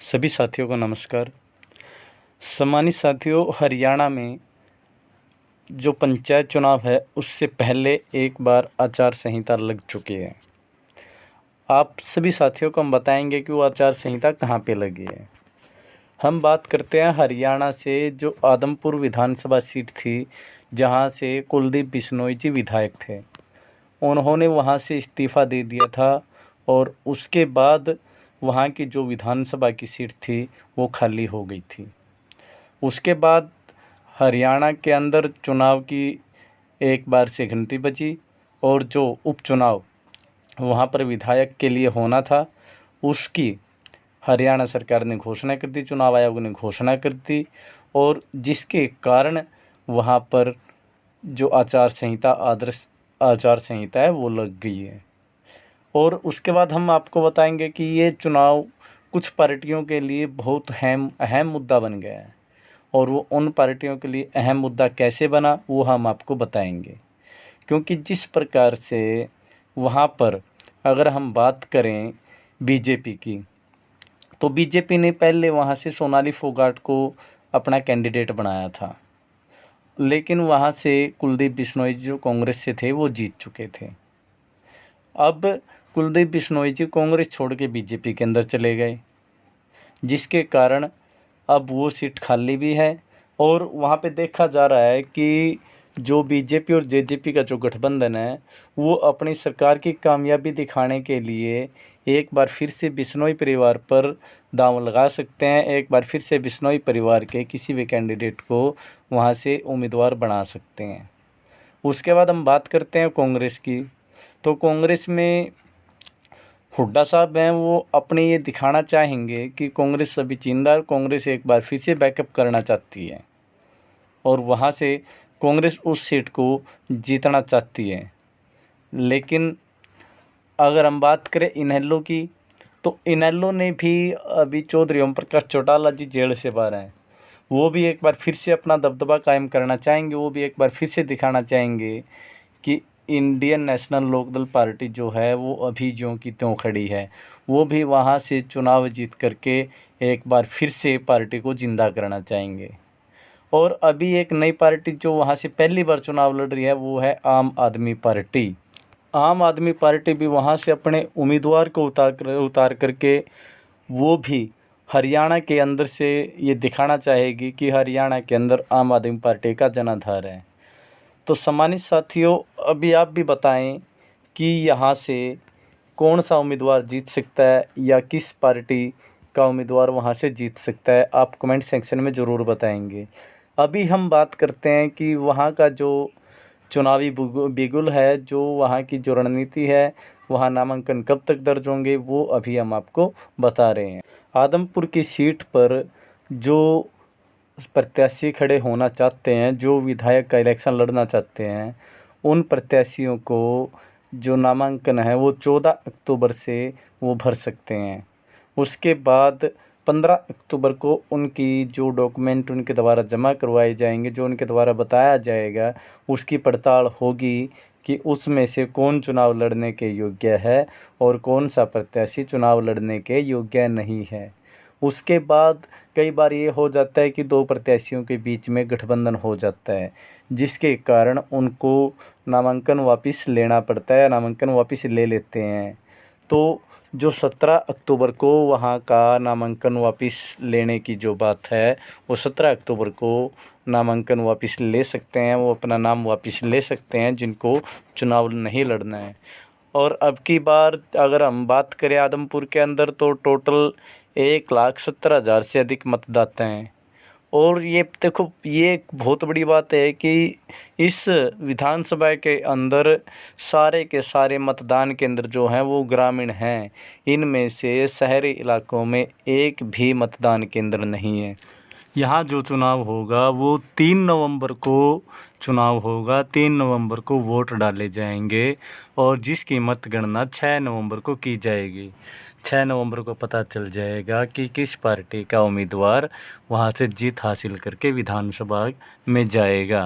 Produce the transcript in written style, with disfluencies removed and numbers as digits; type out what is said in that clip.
सभी साथियों को नमस्कार। सम्मानित साथियों, हरियाणा में जो पंचायत चुनाव है उससे पहले एक बार आचार संहिता लग चुकी है। आप सभी साथियों को हम बताएंगे कि वो आचार संहिता कहाँ पे लगी है। हम बात करते हैं हरियाणा से, जो आदमपुर विधानसभा सीट थी, जहाँ से कुलदीप बिश्नोई जी विधायक थे। उन्होंने वहाँ से इस्तीफ़ा दे दिया था और उसके बाद वहाँ की जो विधानसभा की सीट थी वो खाली हो गई थी। उसके बाद हरियाणा के अंदर चुनाव की एक बार से घंटी बजी और जो उपचुनाव वहाँ पर विधायक के लिए होना था उसकी हरियाणा सरकार ने घोषणा कर दी, चुनाव आयोग ने घोषणा कर दी, और जिसके कारण वहाँ पर जो आदर्श आचार संहिता है वो लग गई है। और उसके बाद हम आपको बताएंगे कि ये चुनाव कुछ पार्टियों के लिए बहुत अहम मुद्दा बन गया है, और वो उन पार्टियों के लिए अहम मुद्दा कैसे बना वो हम आपको बताएंगे। क्योंकि जिस प्रकार से वहाँ पर अगर हम बात करें बीजेपी की, तो बीजेपी ने पहले वहाँ से सोनाली फोगाट को अपना कैंडिडेट बनाया था, लेकिन वहाँ से कुलदीप बिश्नोई जो कांग्रेस से थे वो जीत चुके थे। अब कुलदीप बिश्नोई जी कांग्रेस छोड़ के बीजेपी के अंदर चले गए, जिसके कारण अब वो सीट खाली भी है। और वहाँ पे देखा जा रहा है कि जो बीजेपी और जेजेपी का जो गठबंधन है वो अपनी सरकार की कामयाबी दिखाने के लिए एक बार फिर से बिश्नोई परिवार पर दांव लगा सकते हैं। एक बार फिर से बिश्नोई परिवार के किसी भी कैंडिडेट को वहाँ से उम्मीदवार बना सकते हैं। उसके बाद हम बात करते हैं कांग्रेस की, तो कांग्रेस में हुड्डा साहब हैं, वो अपने ये दिखाना चाहेंगे कि कांग्रेस अभी जिंदा, कांग्रेस एक बार फिर से बैकअप करना चाहती है और वहाँ से कांग्रेस उस सीट को जीतना चाहती है। लेकिन अगर हम बात करें इनेलो की, तो इनेलो ने भी अभी चौधरी ओम प्रकाश चौटाला जी जेल से बाहर हैं, वो भी एक बार फिर से अपना दबदबा कायम करना चाहेंगे। वो भी एक बार फिर से दिखाना चाहेंगे कि इंडियन नेशनल लोकदल पार्टी जो है वो अभी ज्यों की त्यों खड़ी है। वो भी वहाँ से चुनाव जीत करके एक बार फिर से पार्टी को जिंदा करना चाहेंगे। और अभी एक नई पार्टी जो वहाँ से पहली बार चुनाव लड़ रही है वो है आम आदमी पार्टी। आम आदमी पार्टी भी वहाँ से अपने उम्मीदवार को उतार करके वो भी हरियाणा के अंदर से ये दिखाना चाहेगी कि हरियाणा के अंदर आम आदमी पार्टी का जनाधार है। तो सम्मानित साथियों, अभी आप भी बताएं कि यहाँ से कौन सा उम्मीदवार जीत सकता है या किस पार्टी का उम्मीदवार वहाँ से जीत सकता है, आप कमेंट सेक्शन में ज़रूर बताएंगे। अभी हम बात करते हैं कि वहाँ का जो चुनावी बिगुल है, जो वहाँ की जो रणनीति है, वहाँ नामांकन कब तक दर्ज होंगे वो अभी हम आपको बता रहे हैं। आदमपुर की सीट पर जो प्रत्याशी खड़े होना चाहते हैं, जो विधायक का इलेक्शन लड़ना चाहते हैं, उन प्रत्याशियों को जो नामांकन है वो 14 अक्टूबर से वो भर सकते हैं। उसके बाद 15 अक्टूबर को उनकी जो डॉक्यूमेंट उनके द्वारा जमा करवाए जाएंगे, जो उनके द्वारा बताया जाएगा, उसकी पड़ताल होगी कि उसमें से कौन चुनाव लड़ने के योग्य है और कौन सा प्रत्याशी चुनाव लड़ने के योग्य नहीं है। उसके बाद कई बार ये हो जाता है कि दो प्रत्याशियों के बीच में गठबंधन हो जाता है, जिसके कारण उनको नामांकन वापस लेना पड़ता है, नामांकन वापस ले लेते हैं। तो जो 17 अक्टूबर को वहाँ का नामांकन वापस लेने की जो बात है, वो 17 अक्टूबर को नामांकन वापस ले सकते हैं, वो अपना नाम वापस ले सकते हैं जिनको चुनाव नहीं लड़ना है। और अब की बार अगर हम बात करें आदमपुर के अंदर, तो टोटल 1,70,000 से अधिक मतदाता हैं। और ये देखो, ये एक बहुत बड़ी बात है कि इस विधानसभा के अंदर सारे के सारे मतदान केंद्र जो हैं वो ग्रामीण हैं। इनमें से शहरी इलाकों में एक भी मतदान केंद्र नहीं है। यहाँ जो चुनाव होगा वो 3 नवंबर को चुनाव होगा, 3 नवंबर को वोट डाले जाएंगे और जिसकी मतगणना 6 नवंबर को की जाएगी। 6 नवंबर को पता चल जाएगा कि किस पार्टी का उम्मीदवार वहाँ से जीत हासिल करके विधानसभा में जाएगा।